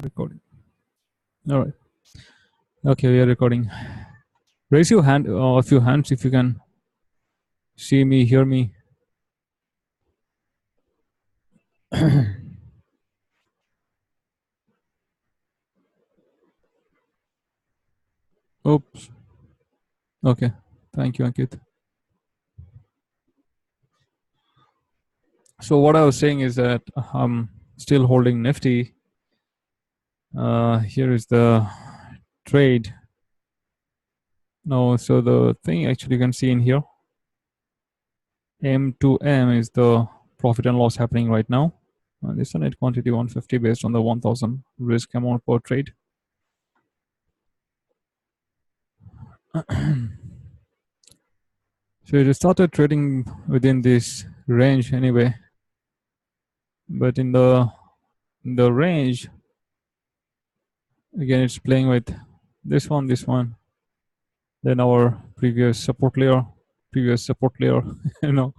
Recording. All right. Okay, we are recording. Raise your hand, a few hands if you can see me, hear me. Oops. Okay. Thank you, Ankit. So what I was saying is that I'm still holding Nifty. Here is the trade. No, so the thing actually you can see in here, M to M is the profit and loss happening right now. This one net quantity 150 based on the 1000 risk amount per trade. So it started trading within this range anyway, but in the range again it's playing with this one, then our previous support layer, you know.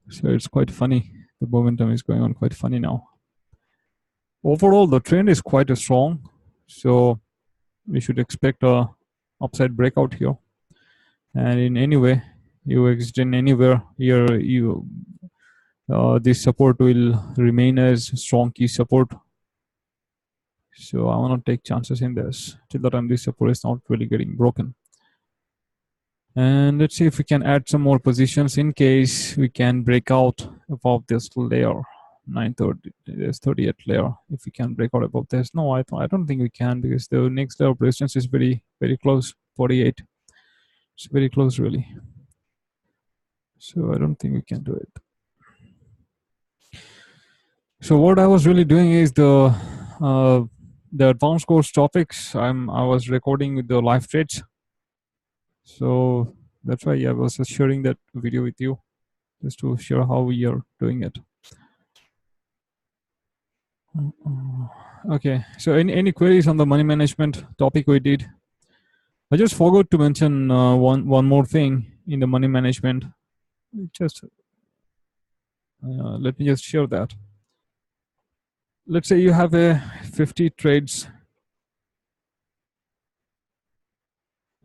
So it's quite funny. The momentum is going on quite funny now. Overall, the trend is quite strong, so we should expect a upside breakout here. And in any way you exit in anywhere here, this support will remain as strong key support. So I want to take chances in this till the time this support is not really getting broken. And let's see if we can add some more positions in case we can break out above this layer. 930, there's 38 layer. If we can break out above this, no, I don't think we can, because the next layer of resistance is very close, 48. It's very close really. So I don't think we can do it. So what I was really doing is the advanced course topics. I was recording with the live trades. So that's why I was just sharing that video with you, just to share how we are doing it. Okay, so any queries on the money management topic we did? I just forgot to mention one more thing in the money management. Just let me just share that. Let's say you have a 50 trades.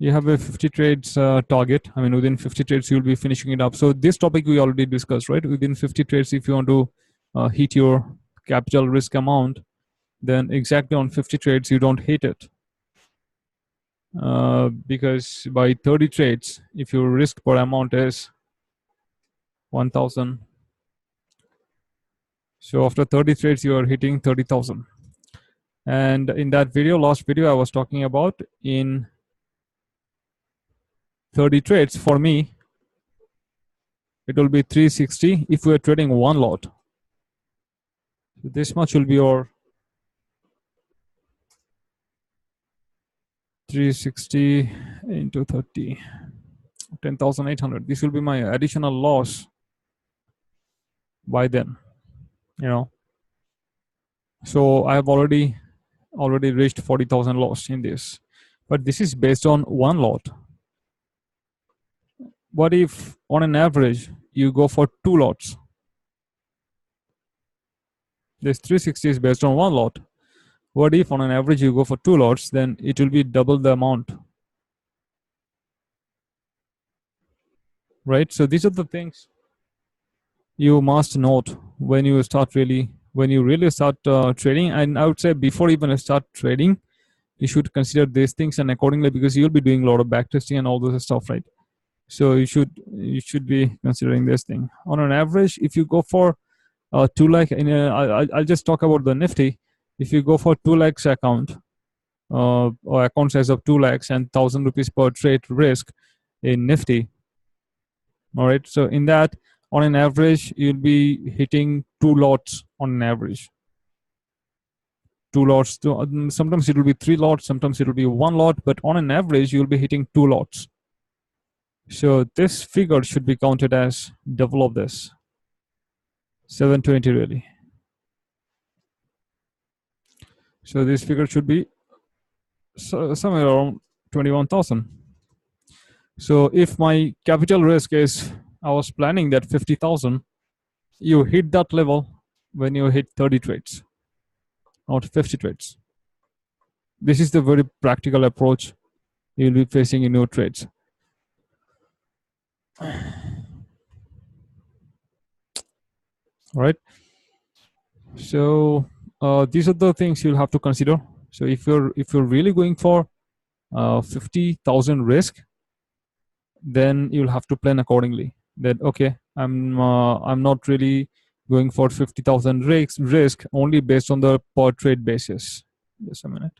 You have a 50 trades target. I mean, within 50 trades, you'll be finishing it up. So this topic we already discussed, right? Within 50 trades, if you want to hit your capital risk amount, then exactly on 50 trades, you don't hit it. Because by 30 trades, if your risk per amount is 1000, so after 30 trades, you are hitting 30,000. And in that video, last video, I was talking about in 30 trades, for me, it will be 360 if we are trading one lot. So this much will be your 360 into 30, 10,800. This will be my additional loss by then, you know. So I have already reached 40,000 loss in this, but this is based on one lot. What if on an average you go for two lots? This 360 is based on one lot. What if on an average you go for two lots? Then it will be double the amount, right? So these are the things you must note when you really start trading. And I would say before even start trading, you should consider these things, and accordingly, because you'll be doing a lot of backtesting and all this stuff, right? So you should be considering this thing. On an average, if you go for 2 lakh, I'll just talk about the Nifty. If you go for 2 lakhs account, or account size of 2 lakhs and 1,000 rupees per trade risk in Nifty, all right. So in that, on an average, you'll be hitting two lots on an average. Two lots. Sometimes it will be three lots, sometimes it will be one lot, but on an average, you'll be hitting two lots. So this figure should be counted as double of this, 720 really. So this figure should be somewhere around 21,000. So if my capital risk is, I was planning that 50,000, you hit that level when you hit 30 trades, not 50 trades. This is the very practical approach you'll be facing in your trades. All right. So these are the things you'll have to consider. So if you're really going for 50,000 risk, then you'll have to plan accordingly. That okay, I'm not really going for 50,000 risk only based on the per trade basis. Just a minute.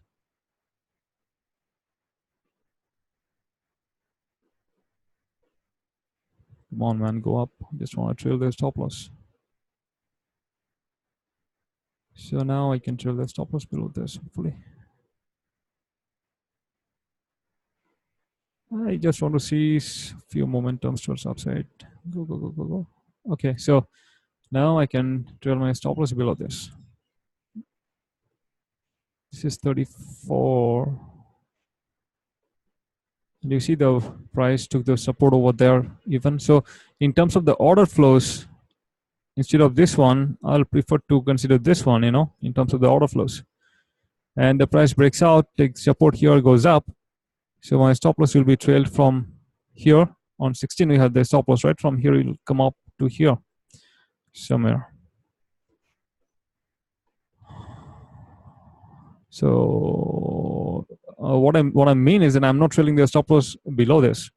Come on, man, go up. Just want to trail the stop loss. So now I can trail the stop loss below this, hopefully. I just want to see a few momentums towards upside. Go, go, go, go, go. Okay, so now I can trail my stop loss below this. This is 34. And you see the price took the support over there even. So in terms of the order flows, instead of this one, I'll prefer to consider this one, in terms of the order flows. And the price breaks out, takes support here, goes up. So my stop loss will be trailed from here. On 16, we have the stop loss, right? From here, it will come up to here somewhere. So what I mean is that I'm not trailing the stop loss below this.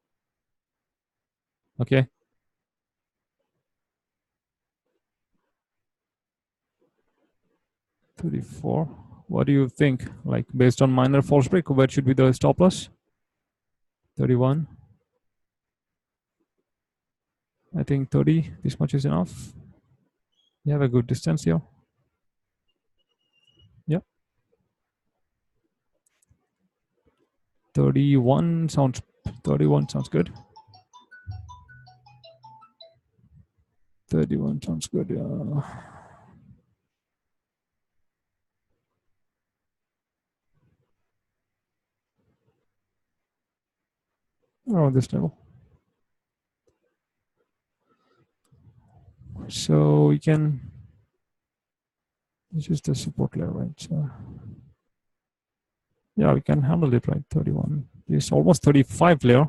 Okay. $34. What do you think? Like based on minor false break, where should be the stop loss? 31. I think 30. This much is enough. You have a good distance here. Yep. 31 sounds good. 31 sounds good. Yeah. Around this level. So we can. This is the support layer, right? So yeah, we can handle it, right? 31. It's almost 35 layer.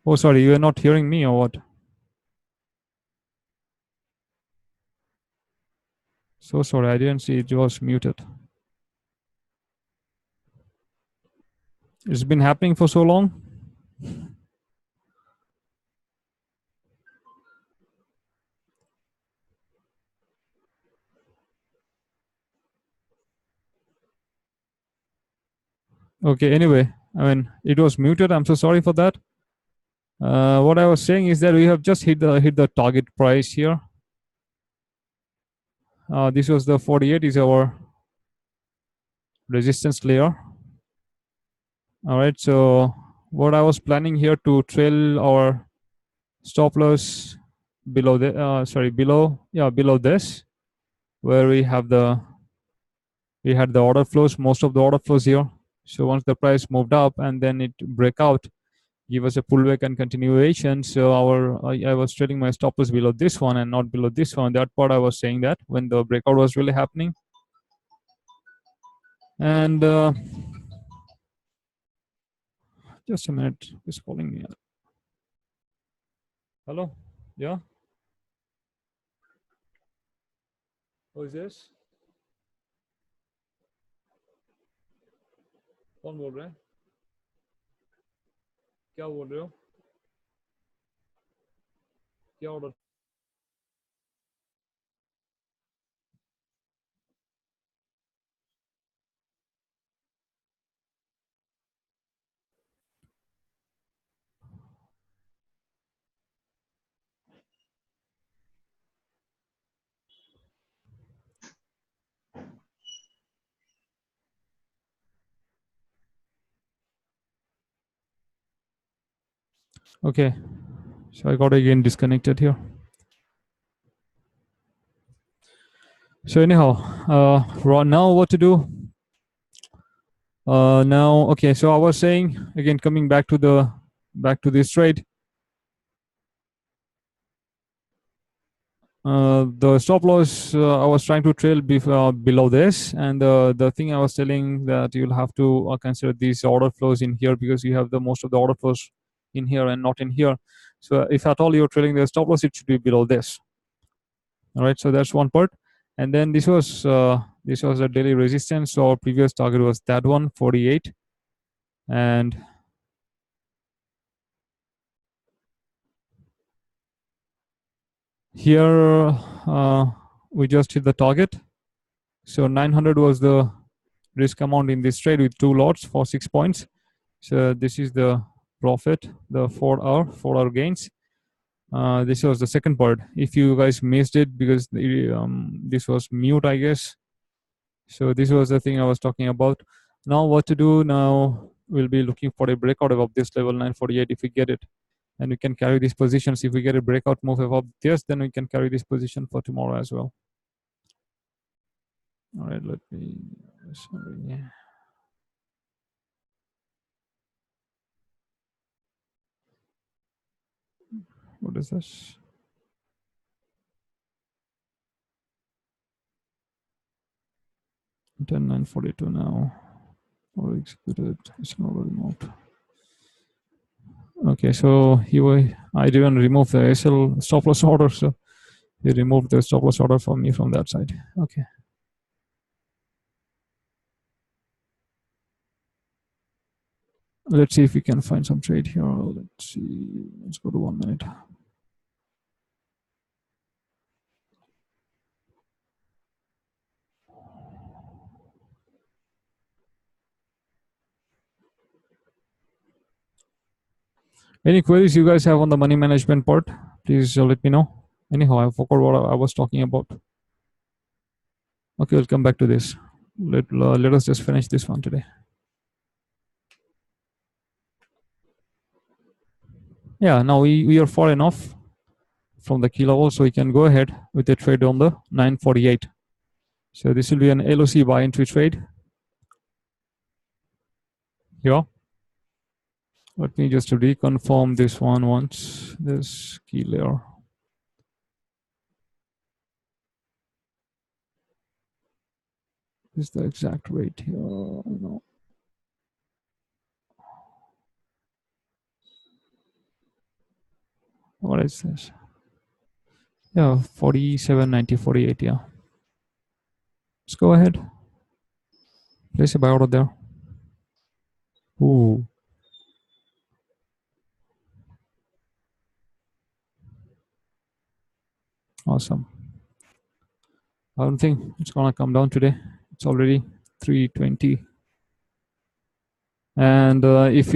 Oh, sorry, you are not hearing me or what? So sorry, I didn't see it was muted. It's been happening for so long. Okay, anyway, I mean, it was muted. I'm so sorry for that. What I was saying is that we have just hit the target price here. This was the 48 is our resistance layer. All right, so what I was planning here to trail our stop loss below the below this, where we had the order flows, most of the order flows here. So once the price moved up and then it break out, give us a pullback and continuation. So I was trading my stop loss below this one and not below this one. That part I was saying that when the breakout was really happening. And just a minute, who's calling me? Hello, yeah, who is this? कौन बोल रहे हैं? क्या बोल रहे हो? क्या order? Okay, so I got again disconnected here. So anyhow, now what to do? Now, okay, so I was saying again, coming back to this trade. The stop loss I was trying to trail below this, and the thing I was telling that you'll have to consider these order flows in here because you have the most of the order flows in here and not in here. So if at all you're trailing the stop loss, it should be below this. All right, so that's one part. And then this was a daily resistance. So our previous target was that one, 48, and here we just hit the target. So 900 was the risk amount in this trade with 2 lots for 6 points. So this is the profit, the 4 hour gains. This was the second part. If you guys missed it because this was mute, I guess. So this was the thing I was talking about. Now what to do? Now we'll be looking for a breakout above this level 948 if we get it, and we can carry these positions. If we get a breakout move above this, then we can carry this position for tomorrow as well. All right, let me. Sorry. What is this? 10,942 now. Or executed. It's not removed. Okay, so I didn't remove the SL stop loss order, so he removed the stop loss order for me from that side. Okay. Let's see if we can find some trade here. Let's see. Let's go to 1 minute. Any queries you guys have on the money management part, please let me know. Anyhow, I forgot what I was talking about. Okay, we'll come back to this. Let us just finish this one today. Yeah, now we are far enough from the key level, so we can go ahead with a trade on the 948. So this will be an LOC buy entry trade. Yeah. Let me just reconfirm this one once. This key layer. This is the exact rate here. No. What is this? Yeah, 47, 90, 48. Yeah. Let's go ahead. Place a buy order there. Ooh. Awesome. I don't think it's gonna come down today. It's already 320. And if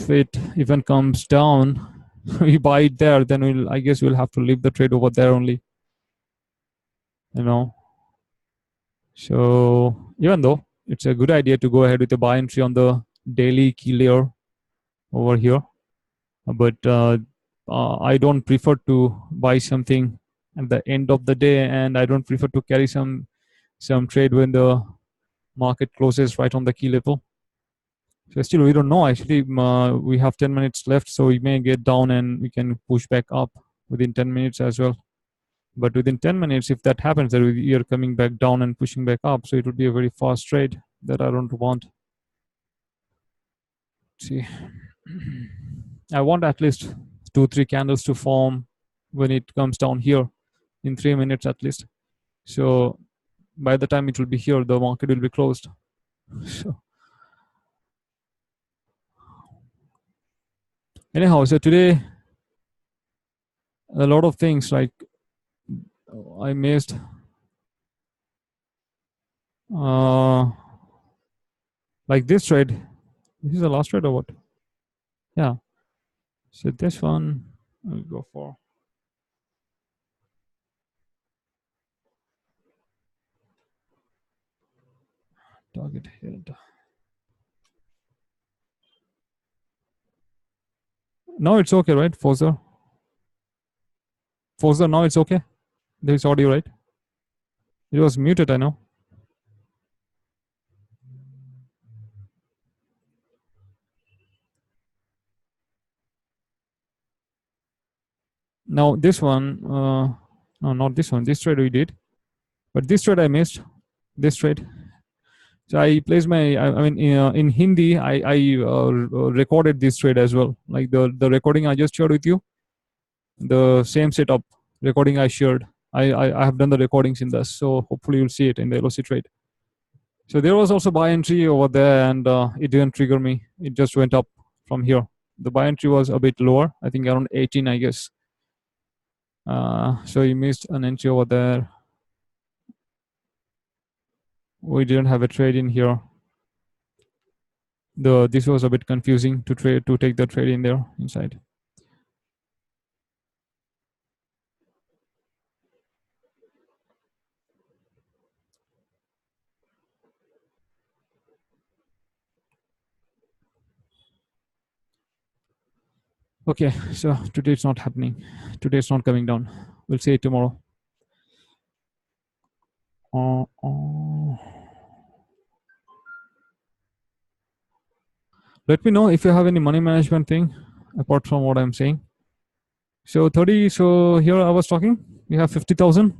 it even comes down, we buy it there, then I guess we'll have to leave the trade over there only. You know. So even though it's a good idea to go ahead with a buy entry on the daily key layer over here, but I don't prefer to buy something at the end of the day, and I don't prefer to carry some trade when the market closes right on the key level. So still we don't know actually. We have 10 minutes left, so we may get down and we can push back up within 10 minutes as well. But within 10 minutes, if that happens, that you're coming back down and pushing back up, so it will be a very fast trade that I don't want. See, I want at least 2-3 candles to form when it comes down here in 3 minutes at least. So by the time it will be here, the market will be closed. So anyhow, so today a lot of things like I missed. Like this trade. This is the last trade or what? Yeah. So this one I'll go for. Target hit. Now it's okay, right? Forza, now it's okay. There's audio, right? It was muted, I know. Now this one, no, not this one. This trade we did, but this trade I missed. This trade. So I placed my. I mean, in Hindi, I recorded this trade as well. Like the recording I just shared with you, the same setup recording I shared. I have done the recordings in this, so hopefully you'll see it in the LOC trade. So there was also buy entry over there, and it didn't trigger me. It just went up from here. The buy entry was a bit lower, I think around 18, I guess. So you missed an entry over there. We didn't have a trade in here. This was a bit confusing to take the trade in there inside. Okay, so today it's not happening. Today it's not coming down. We'll see it tomorrow. Let me know if you have any money management thing apart from what I'm saying. So 30. So here I was talking. We have 50,000.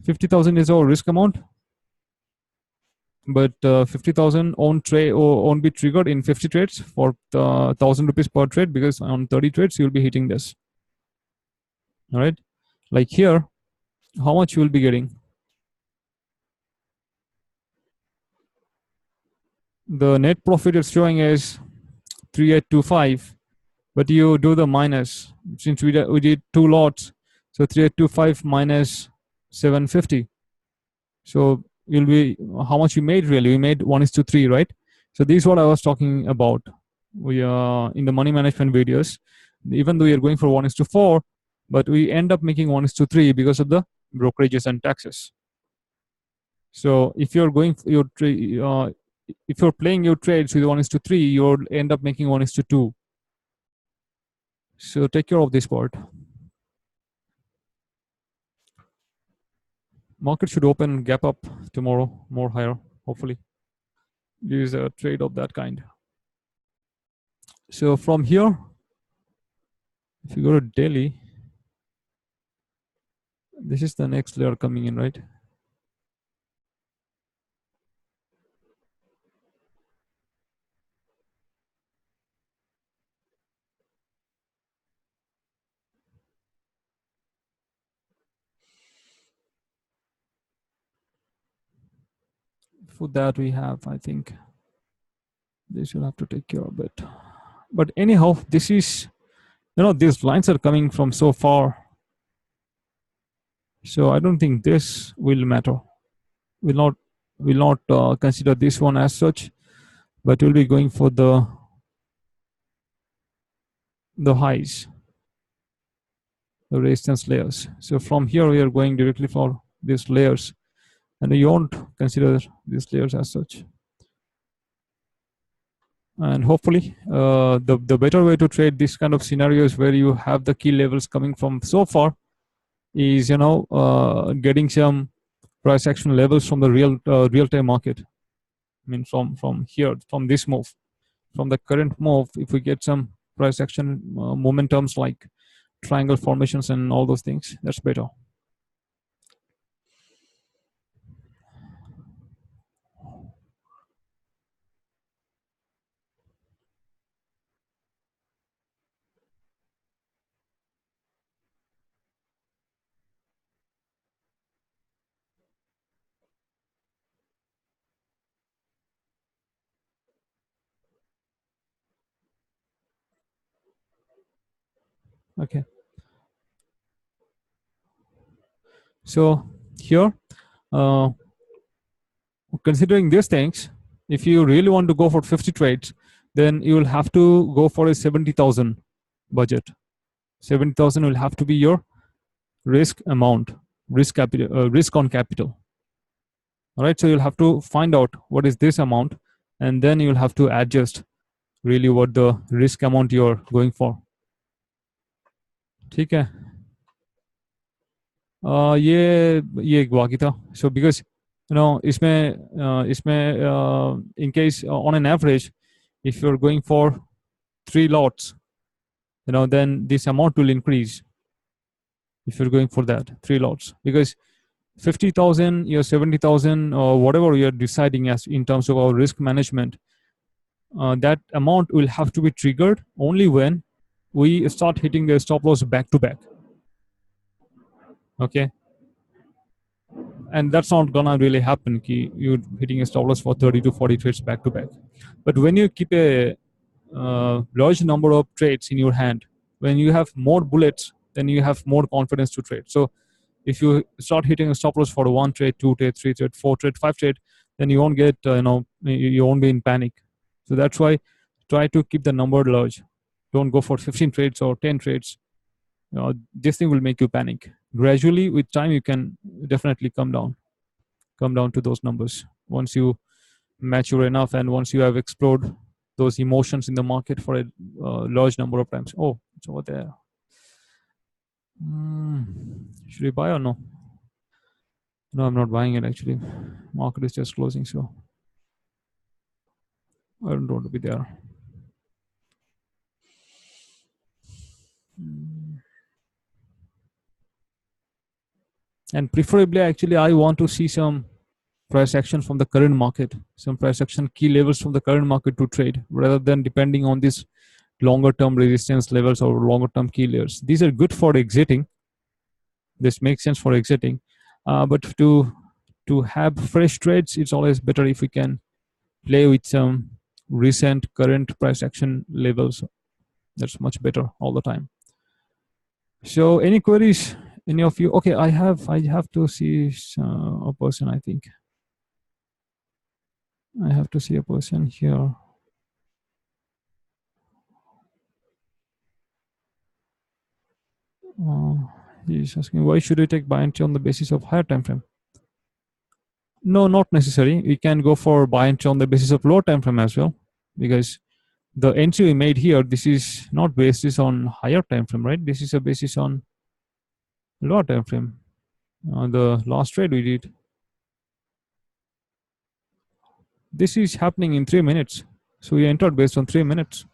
50,000 is our risk amount, but 50,000 won't be triggered in 50 trades for 1,000 rupees per trade, because on 30 trades you'll be hitting this. All right, like here, how much you will be getting? The net profit is showing is 3825, but you do the minus, since we did 2 lots, so 3825 minus 750. So you'll be, how much you made really? We made 1:3, right? So this is what I was talking about. We are in the money management videos, even though we are going for 1:4, but we end up making 1:3 because of the brokerages and taxes. So if you're going your if you're playing your trades with 1:3, you'll end up making 1:2. So take care of this part. Market should open gap up tomorrow, more higher, hopefully. Use a trade of that kind. So from here, if you go to daily, this is the next layer coming in, right? For that we have, I think, this will have to take care of it. But anyhow, this is, these lines are coming from so far. So I don't think this will matter. Will not consider this one as such, but we'll be going for the highs, the resistance layers. So from here we are going directly for these layers, and you won't consider these layers as such. And hopefully the better way to trade this kind of scenarios where you have the key levels coming from so far is getting some price action levels from the real time market. I mean from here, from this move. from the current move, if we get some price action momentums like triangle formations and all those things, that's better. Okay, so here, uh, considering these things, if you really want to go for 50 trades, then you will have to go for a 70,000 budget. 70,000 will have to be your risk amount, risk on capital. All right, so you'll have to find out what is this amount, and then you'll have to adjust really what the risk amount you're going for. ठीक है. ये एक बाकी था. So because इसमें in case on an average, if you're going for 3 lots, then this amount will increase if you're going for that 3 lots, because 50,000 or 70,000 or whatever you're deciding as in terms of our risk management, that amount will have to be triggered only when we start hitting the stop loss back to back. Okay, and that's not gonna really happen. You're hitting a stop loss for 30 to 40 trades back to back. But when you keep a large number of trades in your hand, when you have more bullets, then you have more confidence to trade. So if you start hitting a stop loss for 1 trade, 2 trade, 3 trade, 4 trade, 5 trade, then you won't get you won't be in panic. So that's why try to keep the number large. Don't go for 15 trades or 10 trades. This thing will make you panic. Gradually, with time, you can definitely come down to those numbers once you mature enough and once you have explored those emotions in the market for a large number of times. Oh, it's over there. Should we buy or no? No, I'm not buying it actually. Market is just closing, so I don't want to be there. And preferably, actually, I want to see some price action from the current market, some price action key levels from the current market to trade, rather than depending on these longer term resistance levels or longer term key levels. These are good for exiting. This makes sense for exiting, but to have fresh trades, it's always better if we can play with some recent current price action levels. That's much better all the time. So any queries, any of you? Okay, I have to see a person. I think I have to see a person here. He's asking, why should we take buy entry on the basis of higher time frame? No, not necessary. We can go for buy entry on the basis of lower time frame as well, because the entry we made here, this is not basis on higher time frame, right? This is a basis on lower time frame. The last trade we did, this is happening in 3 minutes, so we entered based on 3 minutes.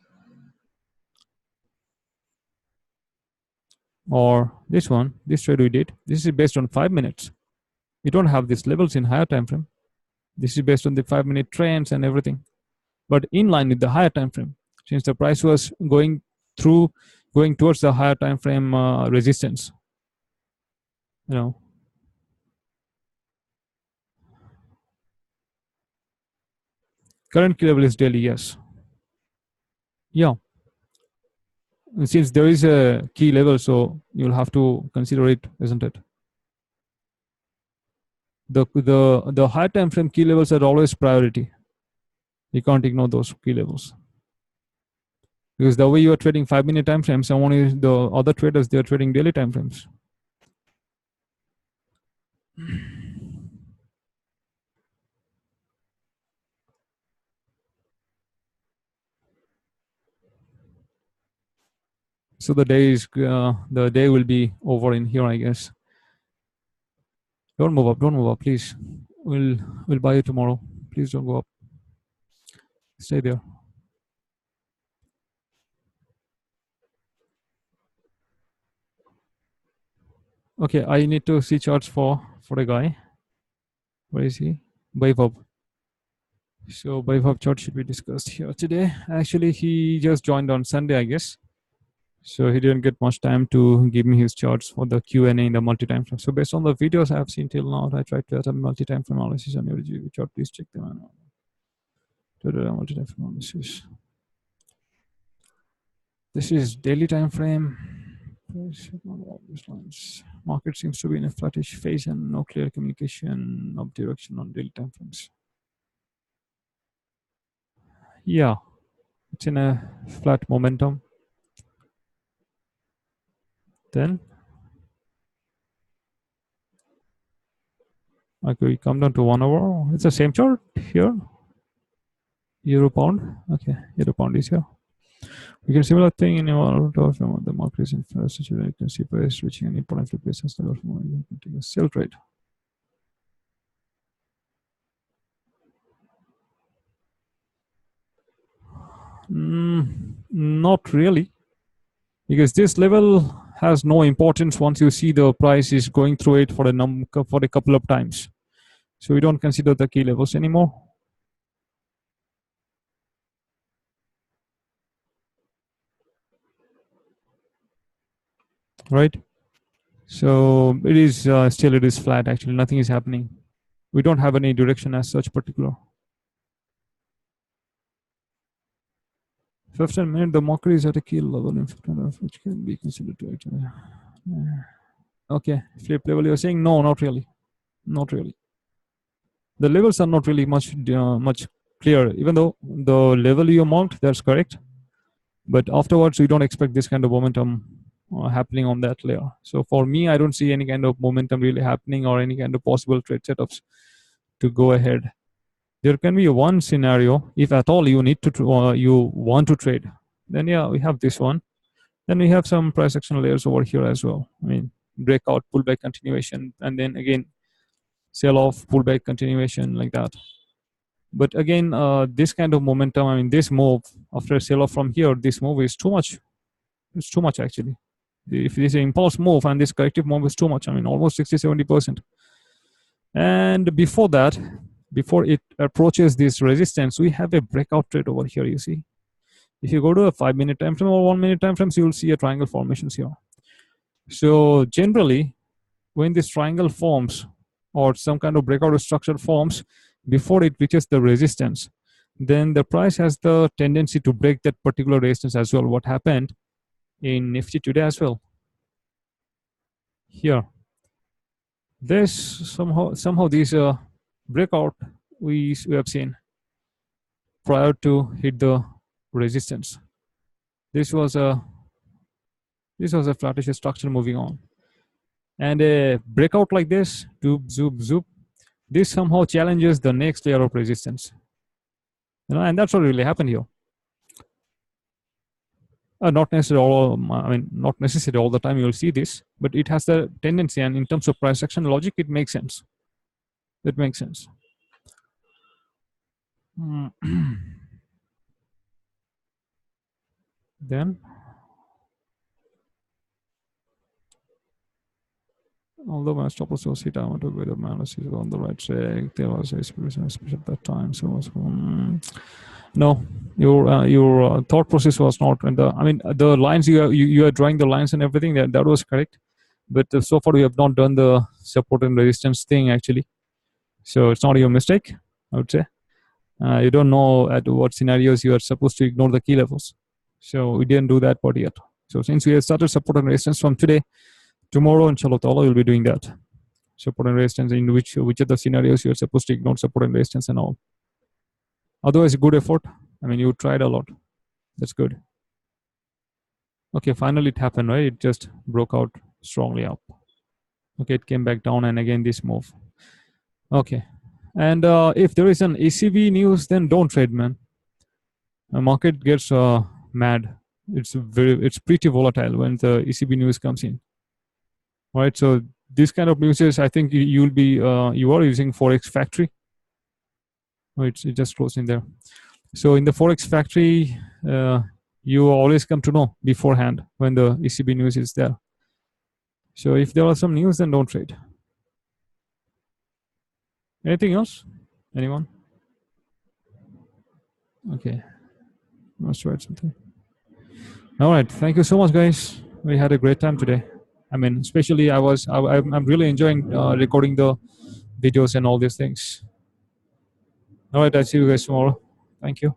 Or this one, this trade we did, this is based on 5 minutes. We don't have these levels in higher time frame. This is based on the 5-minute trends and everything, but in line with the higher time frame, since the price was going towards the higher time frame resistance. Current key level is daily, yes. Yeah, since there is a key level, so you'll have to consider it, isn't it? The high time frame key levels are always priority. You can't ignore those key levels, because the way you are trading 5-minute time frames, someone is the other traders, they are trading daily time frames. So the day will be over in here, I guess. Don't move up, please. We'll buy you tomorrow. Please don't go up. Stay there. Okay, I need to see charts for a guy. Where is he? Vaibhav. So Vaibhav chart should be discussed here today. Actually, he just joined on Sunday, I guess. So he didn't get much time to give me his charts for the Q&A in the multi-time frame. So based on the videos I have seen till now, I tried to attempt multi-time frame analysis on every GV chart. Please check them out. Multi-time frame analysis. This is daily time frame. Market seems to be in a flattish phase and no clear communication of direction on daily time frames. Yeah, it's in a flat momentum. Then okay, we come down to 1 hour. It's the same chart here. Euro pound. Okay, euro pound is here. We can similar thing in our the market is in first situation. You can see price reaching an important replacement level from you can take a sell trade. Not really, because this level has no importance once you see the price is going through it for a couple of times. So we don't consider the key levels anymore. Right? So it is still it is flat actually. Nothing is happening. We don't have any direction as such particular. 15 minute the market is at a key level in 15 which can be considered to actually. Okay, flip level you're saying no, not really. Not really. The levels are not really much clear, even though the level you marked, that's correct. But afterwards, we don't expect this kind of momentum happening on that layer. So for me, I don't see any kind of momentum really happening or any kind of possible trade setups to go ahead. There can be one scenario, if at all you need to you want to trade, then yeah, we have this one. Then we have some price action layers over here as well. I mean, breakout, pullback, continuation, and then again sell off, pullback, continuation, like that. But again, this kind of momentum, I mean, this move after a sell off from here, this move is too much. It's too much actually. If this impulse move and this corrective move is too much, I mean, almost 60-70%. And before that, before it approaches this resistance, we have a breakout trade over here. You see, if you go to a 5-minute time frame or 1-minute time frames, you will see a triangle formations here. So generally, when this triangle forms or some kind of breakout structure forms before it reaches the resistance, then the price has the tendency to break that particular resistance as well. What happened in Nifty today as well. Here, this somehow these breakout we have seen prior to hit the resistance. This was a flattish structure moving on, and a breakout like this, zoop zoop zoop, this somehow challenges the next layer of resistance. And that's what really happened here. Not necessarily all the time you will see this, but it has the tendency, and in terms of price action logic, it makes sense. It makes sense. Then, although my stop loss was hit, I want to wait a analysis on the right track. There was a special at that time, so was no. Your thought process was not in the. I mean, the lines you are drawing the lines and everything. That was correct, but so far we have not done the support and resistance thing actually. So it's not your mistake, I would say. You don't know at what scenarios you are supposed to ignore the key levels. So we didn't do that part yet. So since we have started support and resistance from today, tomorrow, inshallah ta'ala, we'll be doing that. Support and resistance in which are the scenarios you're supposed to ignore support and resistance and all. Otherwise, good effort. I mean, you tried a lot. That's good. Okay, finally it happened, right? It just broke out strongly up. Okay, it came back down and again this move. Okay. And if there is an ECB news, then don't trade, man. The market gets mad. It's pretty volatile when the ECB news comes in. All right, so this kind of news is, I think you'll be you are using Forex Factory. Oh, it just closed in there. So in the Forex Factory, you always come to know beforehand when the ECB news is there. So if there are some news, then don't trade. Anything else? Anyone? Okay, let's write something. All right, thank you so much, guys. We had a great time today. I mean, especially I'm really enjoying recording the videos and all these things. All right, I'll see you guys tomorrow. Thank you.